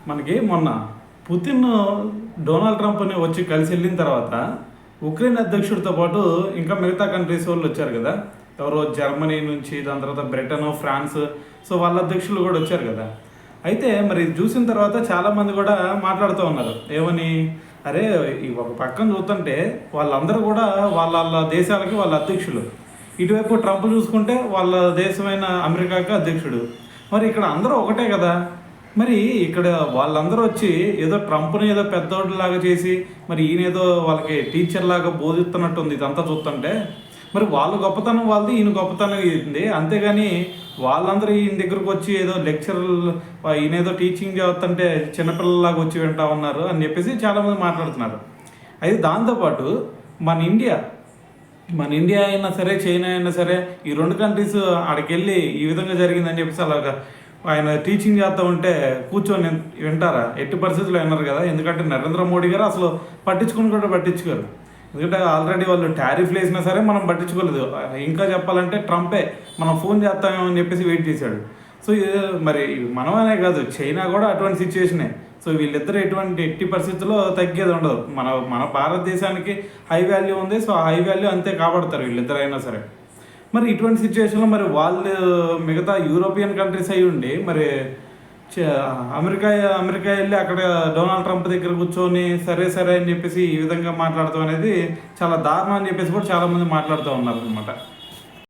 మనకి మొన్న Putin Donald ట్రంప్ని వచ్చి కలిసి వెళ్ళిన తర్వాత ఉక్రెయిన్ అధ్యక్షుడితో పాటు ఇంకా మిగతా కంట్రీస్ వాళ్ళు వచ్చారు కదా. ఎవరో జర్మనీ నుంచి, దాని తర్వాత బ్రిటన్, ఫ్రాన్స్, సో వాళ్ళ అధ్యక్షులు కూడా వచ్చారు కదా. అయితే మరి ఇది చూసిన తర్వాత చాలామంది కూడా మాట్లాడుతూ ఉన్నారు ఏమని, అరే ఈ ఒక పక్కన చూస్తుంటే వాళ్ళందరూ కూడా వాళ్ళ వాళ్ళ దేశాలకి వాళ్ళ అధ్యక్షులు, ఇటువైపు ట్రంప్ చూసుకుంటే వాళ్ళ దేశమైన అమెరికాకి అధ్యక్షుడు. మరి ఇక్కడ అందరూ ఒకటే కదా. మరి ఇక్కడ వాళ్ళందరూ వచ్చి ఏదో ట్రంప్ని ఏదో పెద్దోడిలాగా చేసి మరి ఈయన ఏదో వాళ్ళకి టీచర్ లాగా బోధిస్తున్నట్టుంది ఇదంతా చూస్తుంటే. మరి వాళ్ళ గొప్పతనం వాళ్ళది, ఈయన గొప్పతనం ఇది. అంతేగాని వాళ్ళందరూ ఈయన దగ్గరకు వచ్చి ఏదో లెక్చరర్ ఈయన ఏదో టీచింగ్ చేస్తుంటే చిన్నపిల్లలాగా వచ్చి వింటా ఉన్నారు అని చెప్పేసి చాలామంది మాట్లాడుతున్నారు. అయితే దాంతోపాటు మన ఇండియా అయినా సరే, చైనా అయినా సరే, ఈ రెండు కంట్రీస్ ఆడికి వెళ్ళి ఈ విధంగా జరిగిందని చెప్పేసి అలాగా ఆయన టీచింగ్ చేస్తూ ఉంటే కూర్చొని వింటారా? ఎట్టి పరిస్థితుల్లో విన్నారు కదా. ఎందుకంటే నరేంద్ర మోడీ గారు అసలు పట్టించుకోరు. ఎందుకంటే ఆల్రెడీ వాళ్ళు టారిఫ్లు వేసినా సరే మనం పట్టించుకోలేదు. ఇంకా చెప్పాలంటే ట్రంపే మనం ఫోన్ చేస్తామేమో అని చెప్పేసి వెయిట్ చేశాడు. సో మరి మనమనే కాదు, చైనా కూడా అటువంటి సిచ్యువేషనే. సో వీళ్ళిద్దరూ ఎట్టి పరిస్థితుల్లో తగ్గేది ఉండదు. మన భారతదేశానికి హై వాల్యూ ఉంది. సో ఆ హై వాల్యూ అంతే కాపాడతారు వీళ్ళిద్దరైనా సరే. మరి ఇటువంటి సిచ్యువేషన్లో మరి వాళ్ళు మిగతా యూరోపియన్ కంట్రీస్ అయి ఉండి మరి అమెరికా వెళ్ళి అక్కడ డొనాల్డ్ ట్రంప్ దగ్గర కూర్చొని సరే అని చెప్పేసి ఈ విధంగా మాట్లాడతాం అనేది చాలా దారుణం అని చెప్పేసి కూడా చాలామంది మాట్లాడుతూ ఉన్నారు అనమాట.